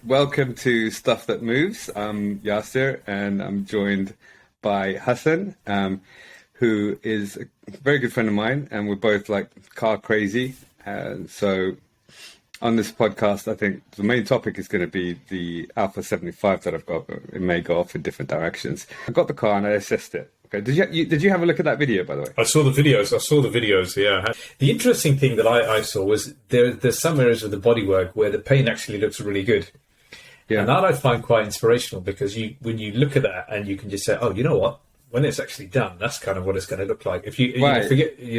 Welcome to Stuff That Moves. I'm Yasir, and I'm joined by Hassan, who is a very good friend of mine, and we're both like car crazy. And so on this podcast, I think the main topic is going to be the Alfa 75 that I've got. It may go off in different directions. I got the car and I assessed it. Okay, did you have a look at that video, by the way? I saw the videos. Yeah. The interesting thing that I saw was there's some areas of the bodywork where the paint actually looks really good. Yeah. And that I find quite inspirational because when you look at that and you can just say, oh, you know what? When it's actually done, that's kind of what it's going to look like. If you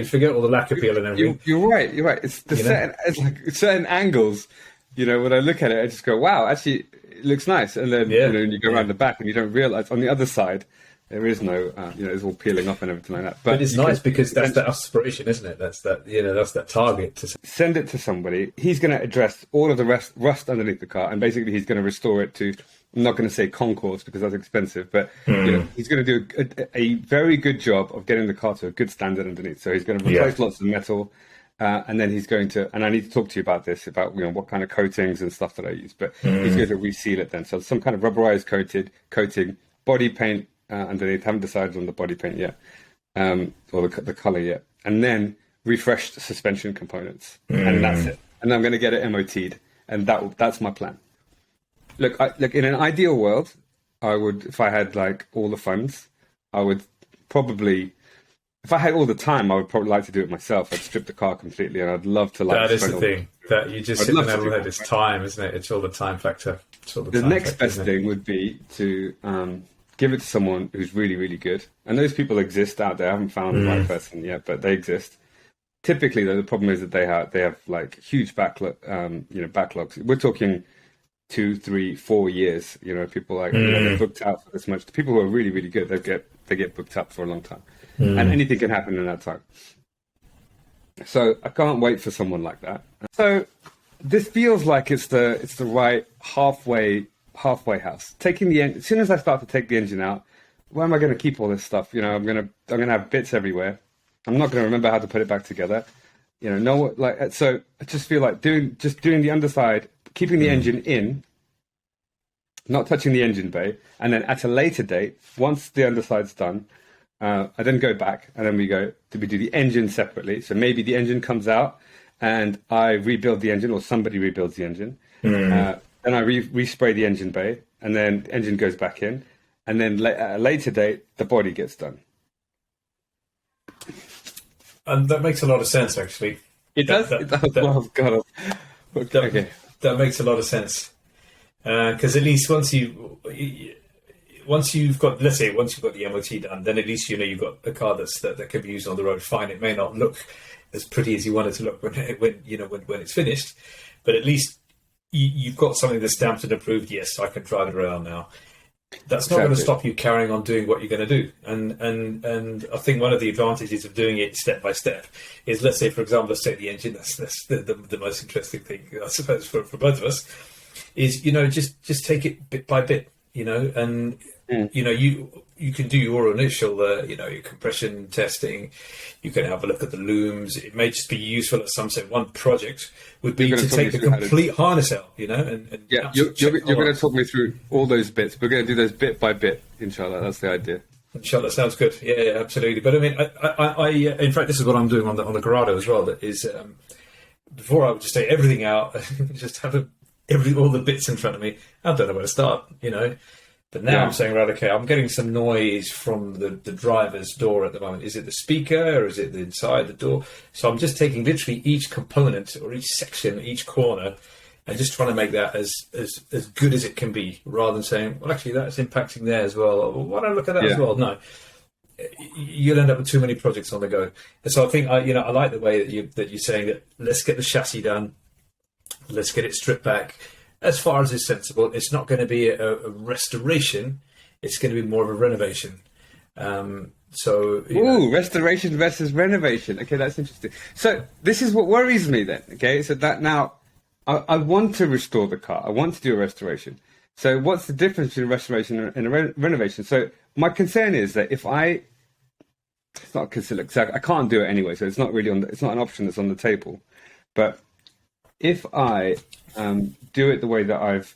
forget all the lack appeal and everything. You're right. It's it's like certain angles. When I look at it, I just go, wow, actually, it looks nice. And then when you go around the back and you don't realize on the other side, there is no, it's all peeling off and everything like that. But it's nice because that's that aspiration, isn't it? That's that target. Send it to somebody. He's going to address all of the rust underneath the car, and basically he's going to restore it to. I'm not going to say concours because that's expensive, but he's going to do a very good job of getting the car to a good standard underneath. So he's going to replace lots of metal, and then he's going to. And I need to talk to you about this, about what kind of coatings and stuff that I use. But he's going to reseal it then. So some kind of rubberized coating, body paint. Underneath, haven't decided on the body paint yet, or the color yet, and then refreshed suspension components, and that's it. And I'm going to get it MOT'd, and that's my plan. Look, in an ideal world, I would, if I had like all the funds, I would probably, if I had all the time, I would probably like to do it myself. I'd strip the car completely, and I'd love to like. That is the thing that you just sit there with. It's time, isn't it? It's all the time factor. The next best thing would be to. Give it to someone who's really, really good. And those people exist out there. I haven't found the right person yet, but they exist. Typically, though, the problem is that they have like huge backlogs. We're talking 2, 3, 4 years. People like they're booked out for this much. The people who are really, really good, they get booked up for a long time, and anything can happen in that time. So I can't wait for someone like that. So this feels like it's the right halfway house. As soon as I start to take the engine out, where am I going to keep all this stuff? I'm going to have bits everywhere. I'm not going to remember how to put it back together. So I just feel like doing the underside, keeping the engine in, not touching the engine bay, and then at a later date, once the underside's done, I then go back and then we do the engine separately. So maybe the engine comes out and I rebuild the engine, or somebody rebuilds the engine. Then I respray the engine bay, and then the engine goes back in, and then at a later date, the body gets done. And that makes a lot of sense, actually. It does? Okay. That makes a lot of sense. Because at least once you've got the MOT done, then at least you've got a car that can be used on the road. Fine, it may not look as pretty as you want it to look when it's finished, but at least you've got something that's stamped and approved. Yes, I can drive it around now. That's not going to stop you carrying on doing what you're going to do. And I think one of the advantages of doing it step by step is, let's say, for example, let's take the engine. That's the most interesting thing, I suppose, for both of us, is just take it bit by bit. And you can do your initial, your compression testing. You can have a look at the looms. It may just be useful at some say one project would be to take the complete harness out, you're going to talk me through all those bits. We're going to do those bit by bit, inshallah. That's the idea. Inshallah, sounds good. Yeah, absolutely. But I mean, I in fact, this is what I'm doing on the Corrado as well. That is, before I would just take everything out, just have all the bits in front of me. I don't know where to start, But now I'm saying, right, okay, I'm getting some noise from the driver's door at the moment. Is it the speaker or is it the inside the door? So I'm just taking literally each component or each section, each corner, and just trying to make that as good as it can be, rather than saying, well, actually, that's impacting there as well. Or, why don't I look at that as well? No. You'll end up with too many projects on the go. And so I think, I like the way that you're saying that let's get the chassis done. Let's get it stripped back. As far as it's sensible, it's not going to be a restoration. It's going to be more of a renovation. Restoration versus renovation. Okay, that's interesting. So this is what worries me then. Okay, so that now I want to restore the car. I want to do a restoration. So what's the difference between a restoration and a renovation? So my concern is that it's not considered. I can't do it anyway. So it's not really it's not an option that's on the table. But if I do it the way that I've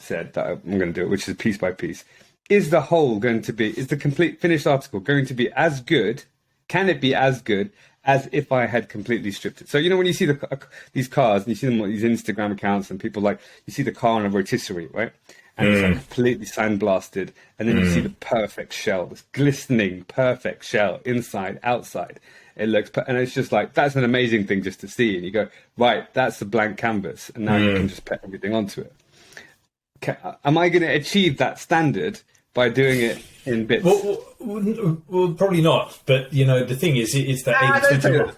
said that I'm going to do it, which is piece by piece. Is the whole going to be? Is the complete finished article going to be as good? Can it be as good as if I had completely stripped it? So when you see these cars and you see them on these Instagram accounts and people you see the car on a rotisserie, right? And it's completely sandblasted, and then you see the perfect shell, this glistening perfect shell, inside, outside. It looks, and it's just that's an amazing thing just to see. And you go, right, that's the blank canvas, and now you can just put everything onto it. Am I going to achieve that standard by doing it in bits? Well, probably not. But the thing is, it's that 80-20 rule.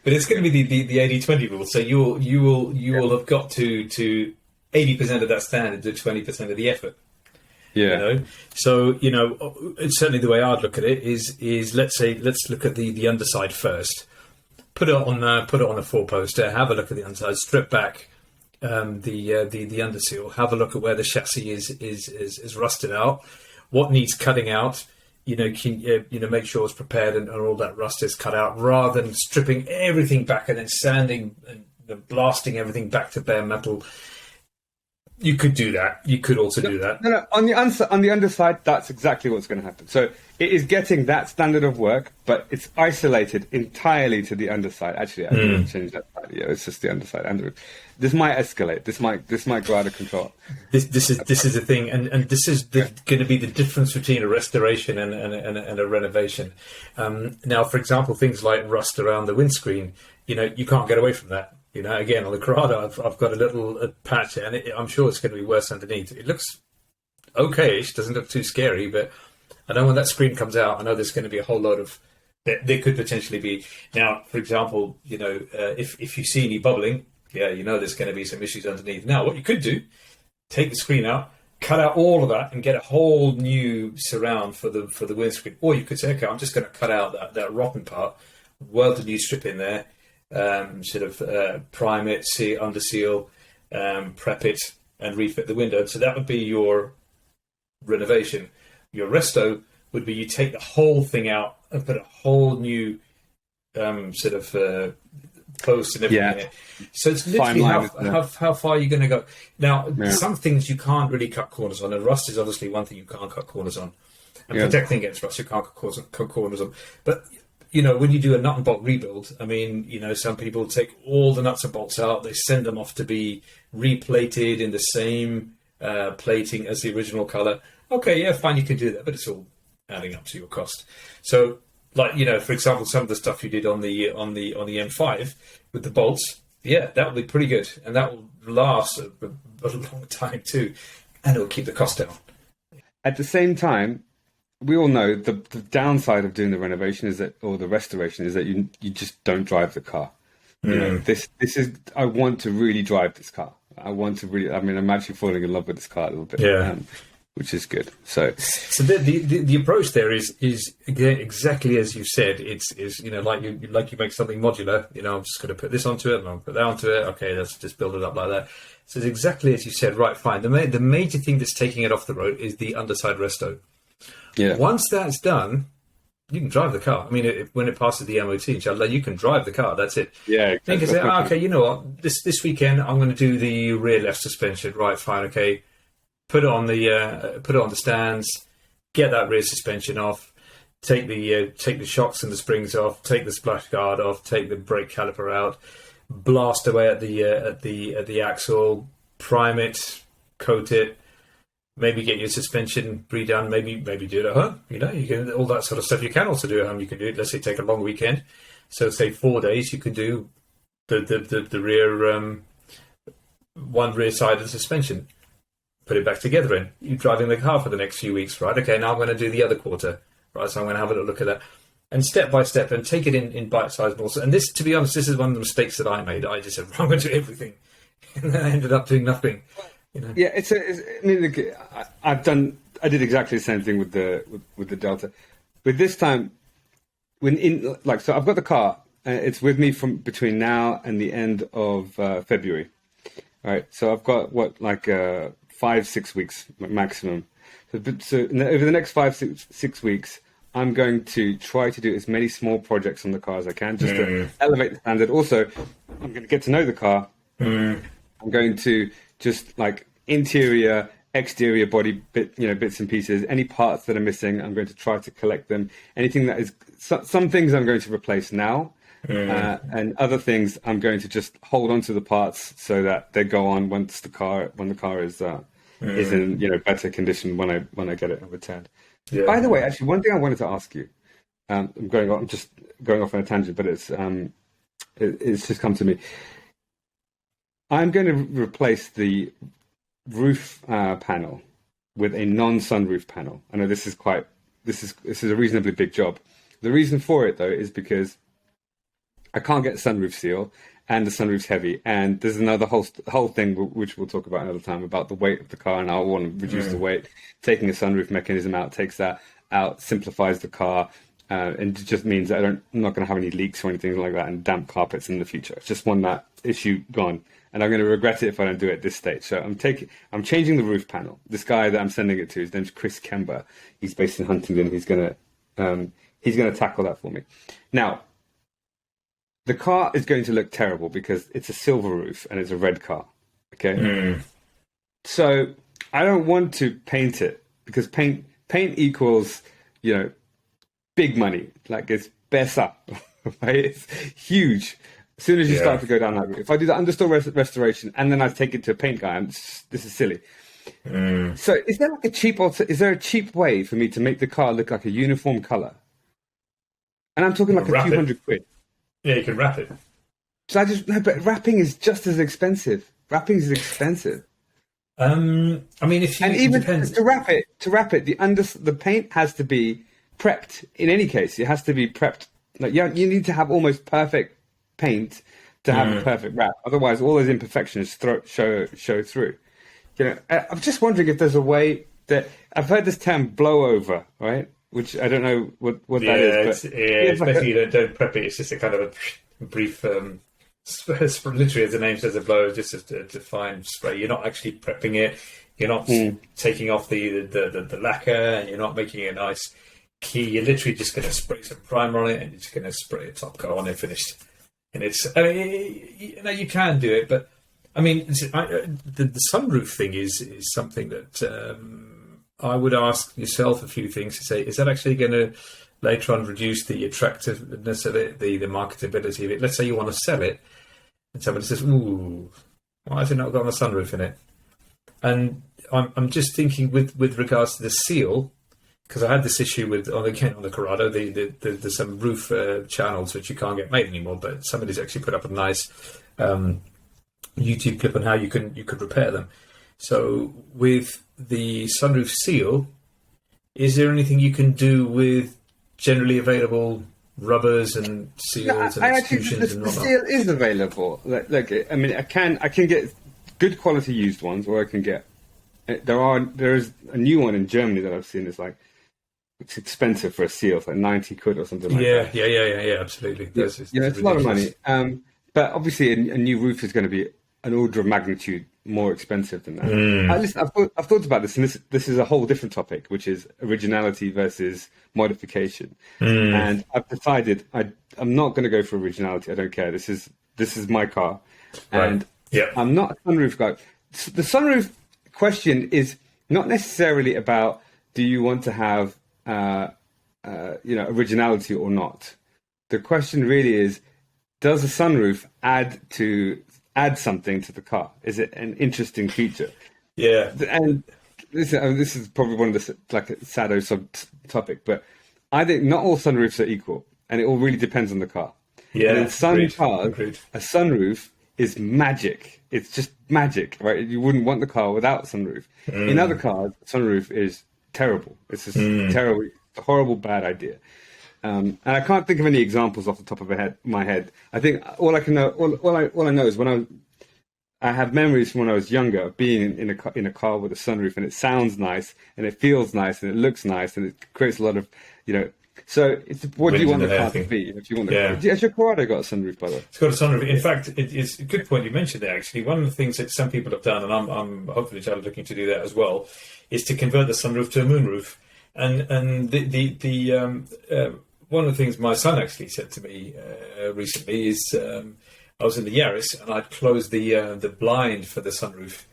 But it's going to be the 80-20 rule. So you will have got to 80% of that standard to 20% of the effort. Yeah. So it's certainly the way I'd look at it is let's look at the underside first. Put it on a four poster. Have a look at the underside. Strip back the underseal. Have a look at where the chassis is rusted out. What needs cutting out. Make sure it's prepared and all that rust is cut out, rather than stripping everything back and then sanding and blasting everything back to bare metal. You could do that. You could also do that. No. On the underside, that's exactly what's going to happen. So it is getting that standard of work, but it's isolated entirely to the underside. Actually, I didn't change that. Yeah, it's just the underside. And this might escalate. This might go out of control. This is the thing, and this is going to be the difference between a restoration and a renovation. Now, for example, things like rust around the windscreen. You can't get away from that. Again, on the Corrado, I've got a little patch, and I'm sure it's going to be worse underneath. It looks okay-ish, doesn't look too scary, but I know when that screen comes out, I know there's going to be a whole load of... There could potentially be... Now, for example, if you see any bubbling, there's going to be some issues underneath. Now, what you could do, take the screen out, cut out all of that, and get a whole new surround for the windscreen. Or you could say, okay, I'm just going to cut out that rotten part, weld a new strip in there, prime it, under seal, prep it, and refit the window. So that would be your renovation. Your resto would be you take the whole thing out and put a whole new post and everything in it. So it's literally how far you're going to go. Now, some things you can't really cut corners on, and rust is obviously one thing you can't cut corners on. And protecting against rust, you can't cut corners on. But when you do a nut and bolt rebuild, some people take all the nuts and bolts out, they send them off to be replated in the same plating as the original colour. Okay, yeah, fine, you can do that, but it's all adding up to your cost. So, for example, some of the stuff you did on the M5 with the bolts, that will be pretty good, and that will last a long time too, and it will keep the cost down. At the same time, we all know the downside of doing the renovation or the restoration is that you just don't drive the car. This is, I want to really drive this car. I'm actually falling in love with this car a little bit, which is good. So the approach there is exactly as you said. It's like you make something modular. I'm just going to put this onto it and I'll put that onto it. Okay, let's just build it up like that. So it's exactly as you said. Right, fine. The major thing that's taking it off the road is the underside resto. Yeah. Once that's done, you can drive the car. When it passes the MOT, inshallah, you can drive the car. That's it. Yeah. Exactly. You can say, okay, you know what? This weekend I'm going to do the rear left suspension. Right, fine, okay. Put it on the stands. Get that rear suspension off. Take the shocks and the springs off. Take the splash guard off. Take the brake caliper out. Blast away at the axle. Prime it. Coat it. Maybe get your suspension redone. Maybe do it at home. You can all that sort of stuff. You can also do at home. You can do it. Let's say take a long weekend. So say 4 days. You can do the rear one rear side of the suspension. Put it back together in. You're driving the car for the next few weeks, right? Okay, now I'm going to do the other quarter, right? So I'm going to have a look at that, and step by step, and take it in bite-sized balls. And this, to be honest, this is one of the mistakes that I made. I just said, I'm going to do everything, and then I ended up doing nothing. Yeah, I did exactly the same thing with the Delta, but this time, so I've got the car. It's with me from between now and the end of February, right? So I've got 5-6 weeks maximum. So over the next 5-6 weeks, I'm going to try to do as many small projects on the car as I can, just to elevate the standard. Also, I'm going to get to know the car. I'm going to just like interior, exterior body bits and pieces. Any parts that are missing, I'm going to try to collect them. Anything that is some things I'm going to replace now, and other things I'm going to just hold on to the parts so that they go on when the car is in better condition when I get it returned. Yeah. By the way, actually, one thing I wanted to ask you. I'm just going off on a tangent, but it's just come to me. I'm going to replace the roof panel with a non-sunroof panel. I know this is a reasonably big job. The reason for it though is because I can't get sunroof seal, and the sunroof's heavy, and there's another whole thing which we'll talk about another time about the weight of the car, and I want to reduce the weight. Taking a sunroof mechanism out takes that out, simplifies the car. And it just means that I'm not going to have any leaks or anything like that and damp carpets in the future. I just want that issue gone. And I'm going to regret it if I don't do it at this stage. So I'm changing the roof panel. This guy that I'm sending it to, his name's Chris Kember. He's based in Huntingdon. He's going to tackle that for me. Now, the car is going to look terrible because it's a silver roof and it's a red car. Okay. So I don't want to paint it because paint equals, big money, like it's besa, right? It's huge. As soon as you start to go down that route, if I do the understory restoration and then I take it to a paint guy, this is silly. So is there a cheap way for me to make the car look like a uniform color? And I'm talking like a few £100. Yeah, you can wrap it. So but wrapping is just as expensive. Wrapping is expensive. I mean, to wrap it, the paint has to be prepped. In any case, it has to be prepped. Like you need to have almost perfect paint to have a perfect wrap. Otherwise, all those imperfections show through. I'm just wondering if there's a way that I've heard this term blow over, right? Which I don't know what that is. But it's basically you don't prep it. It's just a kind of a brief, literally as the name says, a blow, just a fine spray. You're not actually prepping it. You're not taking off the lacquer, and you're not making it nice. You're literally just going to spray some primer on it, and you're just going to spray a top coat on it, finished. And you can do it, but I mean, the sunroof thing is something that I would ask yourself a few things to say. Is that actually going to later on reduce the attractiveness of it, the marketability of it? Let's say you want to sell it, and somebody says, "Ooh, why has it not got a sunroof in it?" And I'm just thinking with regards to the seal. Because I had this issue on the Corrado, there's some roof channels which you can't get made anymore, but somebody's actually put up a nice YouTube clip on how you could repair them. So with the sunroof seal, is there anything you can do with generally available rubbers and seals and extrusions and whatnot? The seal is available. I mean, I can get good quality used ones, or I can get. There is a new one in Germany that I've seen. It's expensive for a seal. It's like 90 quid or something like that. Yeah, absolutely. It's a lot of money. But obviously, a new roof is going to be an order of magnitude more expensive than that. I've thought about this, and this is a whole different topic, which is originality versus modification. And I've decided I'm not going to go for originality. I don't care. This is my car, and I'm not a sunroof guy. The sunroof question is not necessarily about do you want to have originality or not. The question really is, does a sunroof add something to the car? Is it an interesting feature? Yeah. And this is probably one of the like a sado topic, but I think not all sunroofs are equal, and it all really depends on the car. Yeah. And in some cars, agreed. A sunroof is magic. It's just magic, right? You wouldn't want the car without a sunroof. In other cars, sunroof is terrible. It's just terrible, a horrible, bad idea. And I can't think of any examples off the top of my head. I think all I know is when I have memories from when I was younger of being in a car with a sunroof, and it sounds nice, and it feels nice, and it looks nice, and it creates a lot of, So what do you want the car to be? If you want has your Corrado got a sunroof, by the way? It's got a sunroof. In fact, it's a good point you mentioned there. Actually, one of the things that some people have done, and I'm hopefully looking to do that as well, is to convert the sunroof to a moonroof. And one of the things my son actually said to me recently is, I was in the Yaris and I'd closed the blind for the sunroof,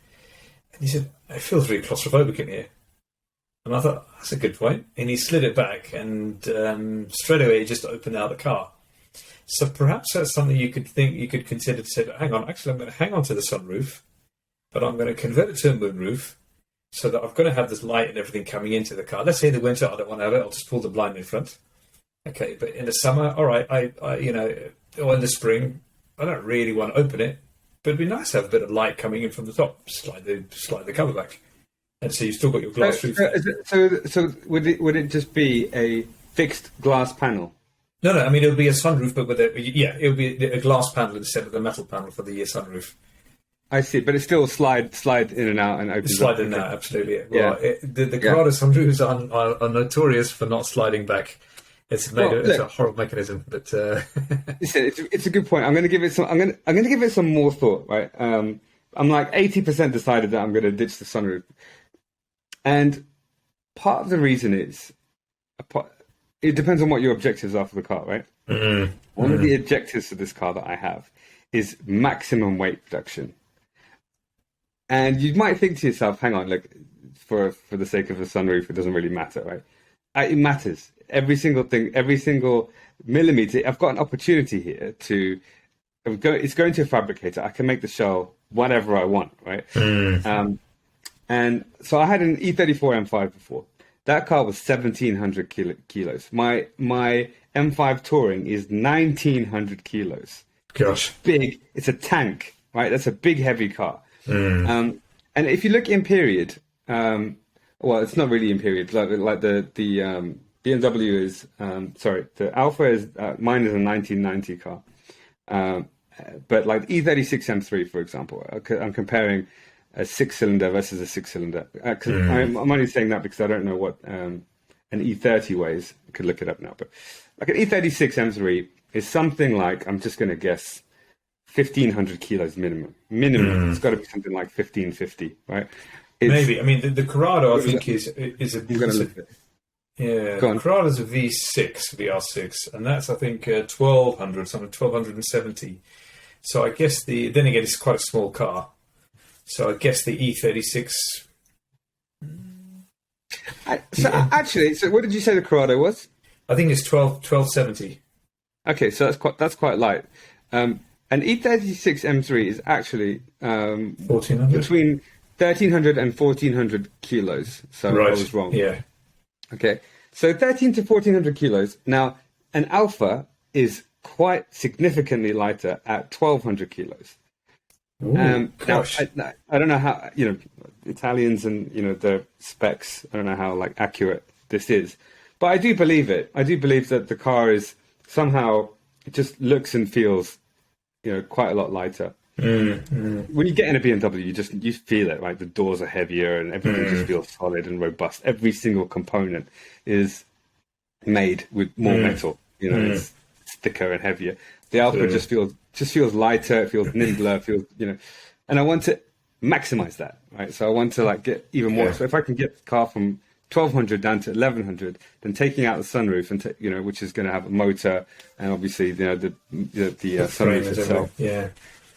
and he said, "It feels really claustrophobic in here." And I thought, that's a good point. And he slid it back, and straight away it just opened out the car. So perhaps that's something you could consider to say, hang on, actually I'm going to hang on to the sunroof, but I'm going to convert it to a moonroof so that I've got to have this light and everything coming into the car. Let's say in the winter I don't want to have it, I'll just pull the blind in front. Okay, but in the summer, all right, I or in the spring, I don't really want to open it, but it'd be nice to have a bit of light coming in from the top. Slide the cover back, and so you've still got your glass roof. So would it just be a fixed glass panel? No. I mean, it would be a sunroof, but it would be a glass panel instead of the metal panel for the sunroof. I see, but it's still slide in and out and open. Slide in and out, absolutely. Well, the Corrado sunroofs are notorious for not sliding back. It's a horrible mechanism, but listen, it's a good point. I'm going to give it some. I'm going to give it some more thought. Right, I'm like 80% decided that I'm going to ditch the sunroof, and part of the reason is, it depends on what your objectives are for the car, right? Mm-hmm. One of the objectives for this car that I have is maximum weight reduction. And you might think to yourself, hang on, look, for the sake of the sunroof, it doesn't really matter, right? It matters. Every single thing, every single millimeter. I've got an opportunity here it's going to a fabricator. I can make the shell whatever I want, right? And so I had an E34 M5 before. That car was 1,700 kilos. My M5 Touring is 1,900 kilos. Gosh. It's big. It's a tank, right? That's a big, heavy car. And if you look in period, well, it's not really in period. Like the BMW is, the Alfa is, mine is a 1990 car. But like E36 M3, for example, I'm comparing a 6-cylinder versus a 6-cylinder. I'm only saying that because I don't know what an E30 weighs. I could look it up now. But like an E36 M3 is something like, I'm just going to guess, 1,500 kilos minimum. It's got to be something like 1,550, right? Maybe. I mean, the Corrado, I think, is a... I'm going to look at it. Yeah, the Corrado's a VR6, and that's, I think, 1,200, something 1,270. So I guess then again, it's quite a small car. So I guess the E36... Actually, what did you say the Corrado was? I think it's 1,270. Okay, so that's quite light. An E36 M3 is actually 1,400? Between 1,300 and 1,400 kilos. So right. I was wrong. Yeah. Okay, so 1,300 to 1,400 kilos. Now, an Alfa is quite significantly lighter at 1,200 kilos. Ooh, now, I don't know how, Italians and, the specs, I don't know how, accurate this is. But I do believe it. I do believe that the car is somehow, it just looks and feels, quite a lot lighter. When you get in a BMW, you feel it, right? The doors are heavier and everything just feels solid and robust. Every single component is made with more metal. It's thicker and heavier. The Alfa just feels lighter. It feels nimbler. And I want to maximize that, right? So I want to get even more. So if I can get the car from 1,200 down to 1,100, then taking out the sunroof and which is going to have a motor and obviously the sunroof itself. Yeah.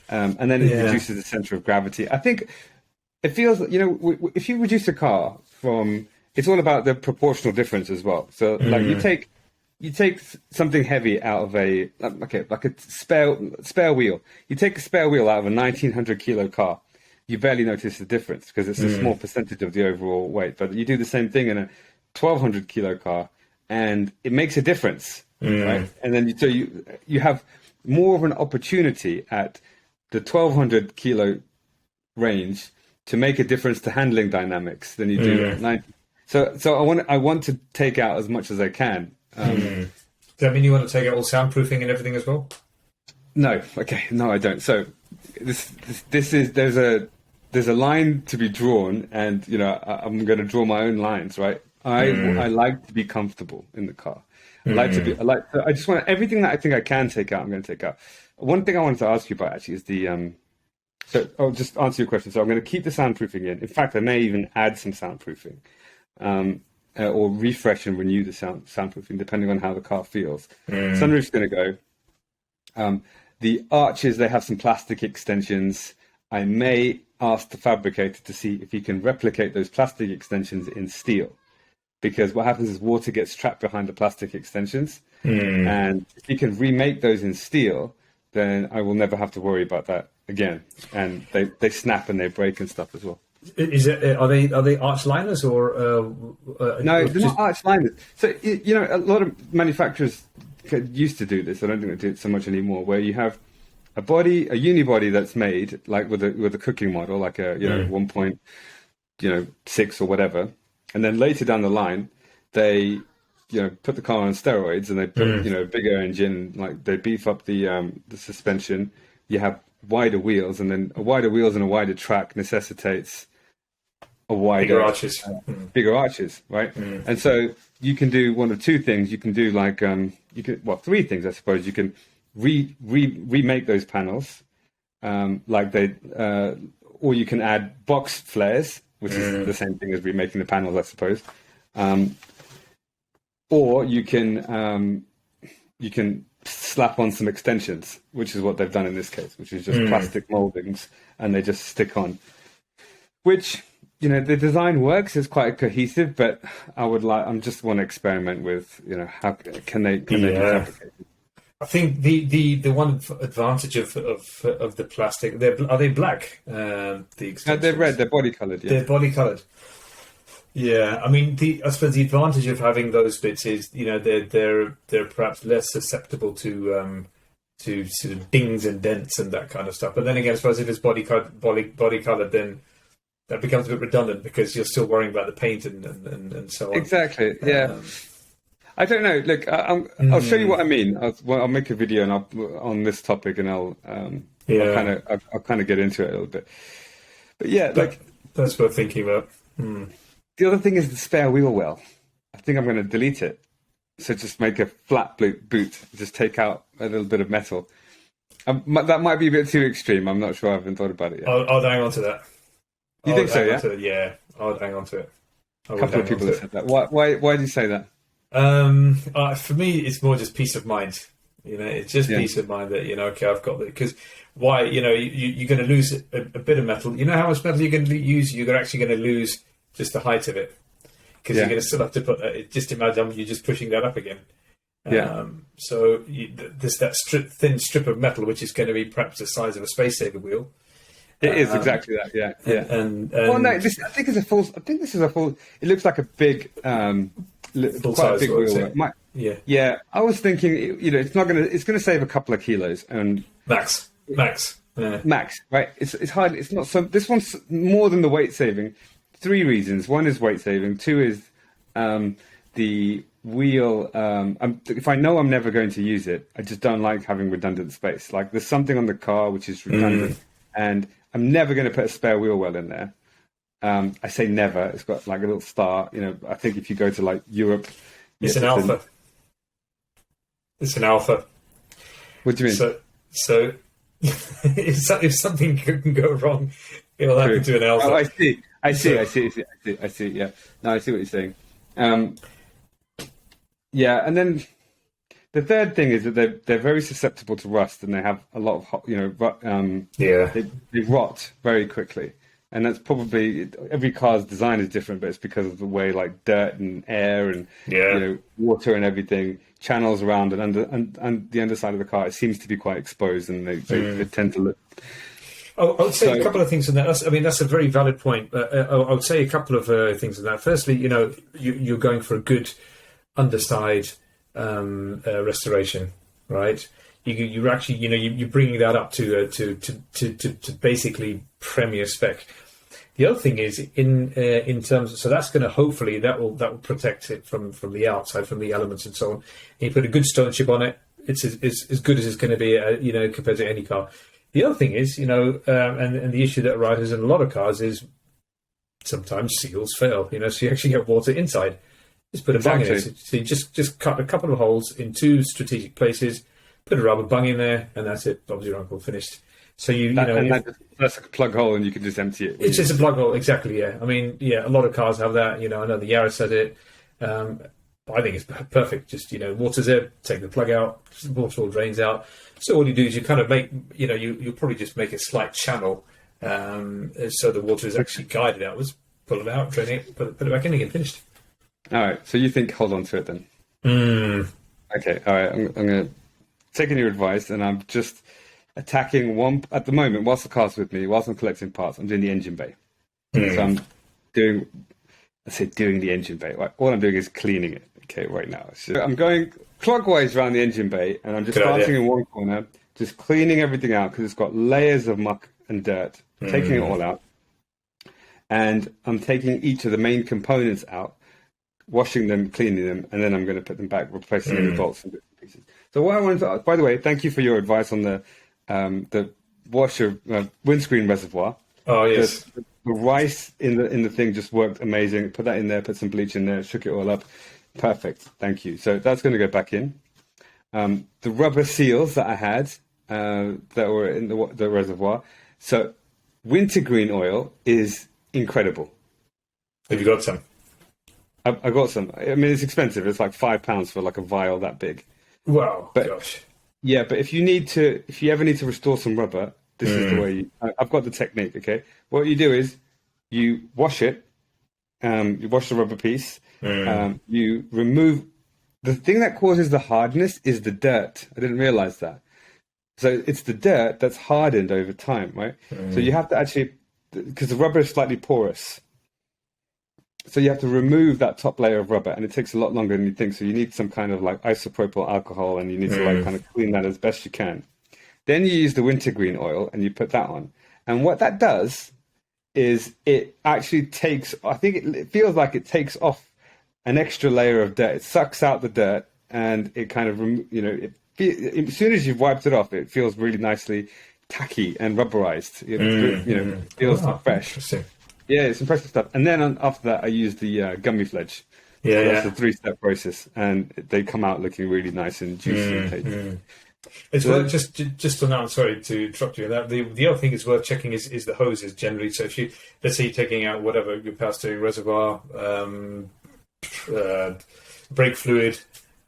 And then it reduces the center of gravity. I think it feels, if you reduce a car from, it's all about the proportional difference as well. So you take something heavy out of a spare wheel. You take a spare wheel out of a 1,900 kilo car. You barely notice the difference because it's a small percentage of the overall weight. But you do the same thing in a 1,200 kilo car, and it makes a difference, right? And then you have more of an opportunity at the 1,200 kilo range to make a difference to handling dynamics than you do at 90. So I want to take out as much as I can. Does that mean you want to take out all soundproofing and everything as well? No. Okay. No, I don't. So this is there's a line to be drawn, and I'm going to draw my own lines, right? I like to be comfortable in the car. I just want everything that I think I can take out. I'm going to take out. One thing I wanted to ask you about actually is so I'll just answer your question. So I'm going to keep the soundproofing in. In fact, I may even add some soundproofing, or refresh and renew the soundproofing depending on how the car feels. Sunroof's going to go. The arches, they have some plastic extensions. I may ask the fabricator to see if he can replicate those plastic extensions in steel, because what happens is water gets trapped behind the plastic extensions. And if he can remake those in steel, then I will never have to worry about that again. And they snap and they break and stuff as well. Are they arch liners or no? They're not arch liners. So a lot of manufacturers used to do this. I don't think they do it so much anymore. Where you have a unibody that's made like with a cooking model, like a 1.6 or whatever, and then later down the line they put the car on steroids and they put a bigger engine, like they beef up the suspension. You have wider wheels, and then wider wheels and a wider track necessitates a wider bigger arches, right? And so you can do one of two things. You can do like three things, I suppose. You can remake those panels, like or you can add box flares, which is the same thing as remaking the panels, I suppose. Or you can slap on some extensions, which is what they've done in this case, which is just plastic moldings, and they just stick on. Which the design works, is quite cohesive, but I just want to experiment with how can they be fabricated. I think the one advantage of the plastic, are they black? The extensions? They're red. They're body coloured. Yeah. They're body coloured. Yeah, I mean, I suppose the advantage of having those bits is, they're perhaps less susceptible to sort of dings and dents and that kind of stuff. But then again, I suppose if it's body coloured, then that becomes a bit redundant because you're still worrying about the paint and so on. Exactly. Yeah. I don't know. Look, I'll show you what I mean. I'll make a video on this topic, and I'll kind of get into it a little bit. But yeah, that's worth thinking about. The other thing is the spare wheel well. I think I'm going to delete it. So just make a flat boot. Just take out a little bit of metal. That might be a bit too extreme. I'm not sure. I haven't thought about it yet. I'll hang on to that. You think so, yeah? Yeah, I'll hang on to it. A couple of people have said that. Why do you say that? For me, it's more just peace of mind. It's just peace of mind that, okay, I've got it. Because why, you're going to lose a bit of metal. You know how much metal you're going to use? You're actually going to lose just the height of it, because you're going to still have to put that. Just imagine you're just pushing that up again. So there's that thin strip of metal, which is going to be perhaps the size of a space saver wheel. It is exactly that. Yeah. And well, no, I think this is a full. It looks like a big, quite a big wheel. Yeah. I was thinking, it's not going to. It's going to save a couple of kilos and max. Max, right? It's hard. It's not so. This one's more than the weight saving. 3 reasons. One is weight saving. 2 is the wheel. If I know I'm never going to use it, I just don't like having redundant space. Like there's something on the car which is redundant, and I'm never going to put a spare wheel well in there. I say never. It's got like a little star. I think if you go to like Europe, it's an Alfa. It's an Alfa. What do you mean? So if something can go wrong, it'll happen to an Alfa. Oh, I see. Yeah. No, I see what you're saying. Yeah, and then the third thing is that they're very susceptible to rust, and they have a lot of they rot very quickly, and that's probably every car's design is different, but it's because of the way like dirt and air and water and everything channels around and the underside of the car. It seems to be quite exposed, and they tend to look. I would say a couple of things on that. That's a very valid point. I would say a couple of things on that. Firstly, you're going for a good underside restoration, right? You're actually, you're bringing that up to basically premier spec. The other thing is in terms of, so that's going to hopefully that will protect it from the outside, from the elements and so on. And you put a good stone chip on it. It's as good as it's going to be, compared to any car. The other thing is, and the issue that arises in a lot of cars is sometimes seals fail, so you actually get water inside. Just put a bung in it. So you just cut a couple of holes in 2 strategic places, put a rubber bung in there, and that's it. Bob's your uncle, finished. So that's a plug hole, and you can just empty it. It's just a plug hole, exactly. Yeah, I mean, a lot of cars have that. I know the Yaris has it. I think it's perfect. Just, water's there, take the plug out, water all drains out. So all you do is you kind of make, you'll probably just make a slight channel, so the water is actually guided outwards. Pull it out, drain it, put it back in again, finished. All right. So you think hold on to it then? Okay. All right. I'm going to take your advice, and I'm just attacking one at the moment. Whilst the car's with me, whilst I'm collecting parts, I'm doing the engine bay. So I'm doing the engine bay. Right? All I'm doing is cleaning it. Okay, right now. So I'm going clockwise around the engine bay, and I'm just starting in one corner, just cleaning everything out because it's got layers of muck and dirt. Taking it all out, and I'm taking each of the main components out, washing them, cleaning them, and then I'm going to put them back, replacing any bolts and bits and pieces. So what I wanted to, by the way, thank you for your advice on the washer windscreen reservoir. Oh yes, the rice in the thing just worked amazing. Put that in there, put some bleach in there, shook it all up. Perfect, thank you. So that's going to go back in. The rubber seals that I had that were in the reservoir. So wintergreen oil is incredible. Have you got some? I got some. I mean, it's expensive. It's like £5 for like a vial that big. Wow, but, gosh. Yeah, but if you ever need to restore some rubber, this is the way I've got the technique, okay? What you do is you wash it, you wash the rubber piece, you remove, the thing that causes the hardness is the dirt. I didn't realize that. So it's the dirt that's hardened over time, right? So you have to actually, because the rubber is slightly porous, so you have to remove that top layer of rubber, and it takes a lot longer than you think. So you need some kind of like isopropyl alcohol, and you need to like kind of clean that as best you can. Then you use the wintergreen oil, and you put that on. And what that does is it actually takes, I think it feels like it takes off an extra layer of dirt. It sucks out the dirt, and it kind of, as soon as you've wiped it off, it feels really nicely tacky and rubberized. It feels fresh. Interesting. Yeah, it's impressive stuff. And then after that, I use the gummy fledge. Yeah, so that's a 3-step process, and they come out looking really nice and juicy and tasty. It's worth just on that. I'm sorry to interrupt you. That the other thing is worth checking is the hoses generally. So if let's say you're taking out whatever your power steering reservoir, brake fluid,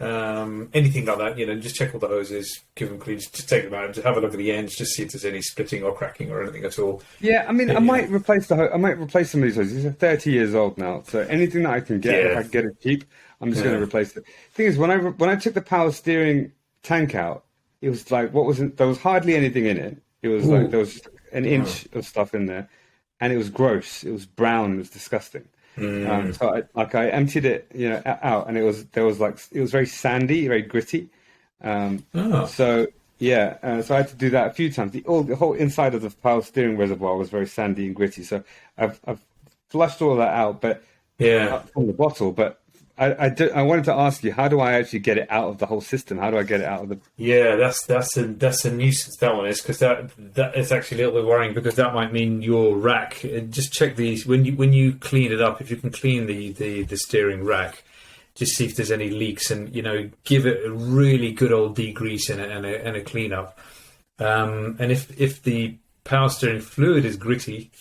anything like that, just check all the hoses, give them cleans, just take them out, just have a look at the ends, just see if there's any splitting or cracking or anything at all. Yeah, I mean, I might replace some of these hoses. These are 30 years old now, so anything that I can get, if I can get it cheap, I'm just going to replace it. The thing is, when I took the power steering tank out, it was like, there was hardly anything in it. It was like there was just an inch of stuff in there, and it was gross. It was brown. It was disgusting. So I emptied it, out, and it was very sandy, very gritty. So yeah, so I had to do that a few times. The whole inside of the power steering reservoir was very sandy and gritty. So I've flushed all that out, but from the bottle. But I wanted to ask you, how do I actually get it out of the whole system? How do I get it out of the? Yeah, that's a nuisance. That one is, because that is actually a little bit worrying, because that might mean your rack. Just check these when you clean it up. If you can clean the steering rack, just see if there's any leaks, and give it a really good old degrease and a clean up. And if the power steering fluid is gritty,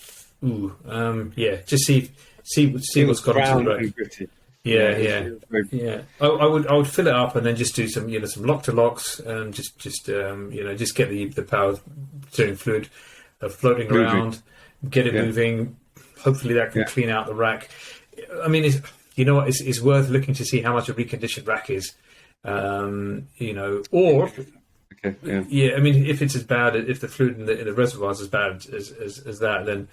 just see what's got onto the rack. Gritty. Yeah. I would fill it up and then just do some some lock to locks, and just get the power steering fluid floating around, get it moving. Hopefully that can clean out the rack. I mean, it's worth looking to see how much a reconditioned rack is, or. Okay, I mean, if it's as bad, if the fluid in the reservoir is as bad as that, then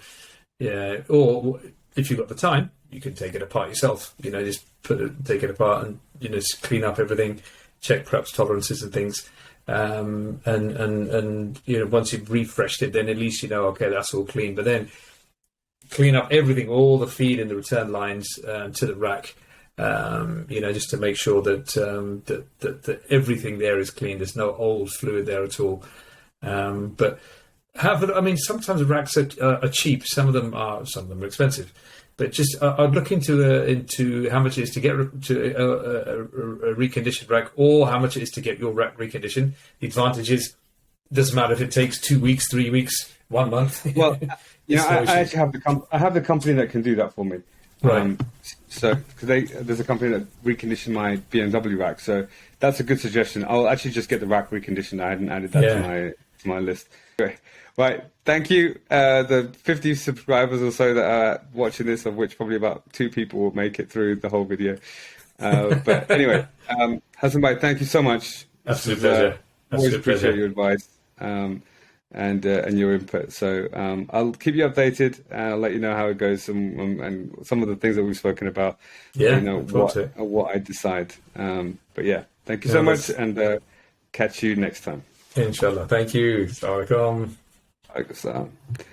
or if you've got the time, you can take it apart yourself. Just take it apart and just clean up everything, check perhaps tolerances and things, and once you've refreshed it, then at least okay, that's all clean. But then clean up everything, all the feed and the return lines to the rack, just to make sure that that everything there is clean. There's no old fluid there at all. But sometimes the racks are cheap. Some of them are expensive. But just I'd look into how much it is to get to a reconditioned rack, or how much it is to get your rack reconditioned. The advantage is, doesn't matter if it takes 2 weeks, 3 weeks, 1 month. Well, I actually have the company that can do that for me. Right. So, because there's a company that reconditioned my BMW rack, so that's a good suggestion. I'll actually just get the rack reconditioned. I hadn't added that to my list. Okay. Right, thank you. The 50 subscribers or so that are watching this, of which probably about 2 people will make it through the whole video. But anyway, Hasan Bhai, thank you so much. Absolute pleasure. Always appreciate your advice and your input. So I'll keep you updated. I'll let you know how it goes and some of the things that we've spoken about. Yeah, what I decide. But yeah, thank you so much, and catch you next time. Inshallah. Thank you. Assalamu alaikum. Alaikum salam.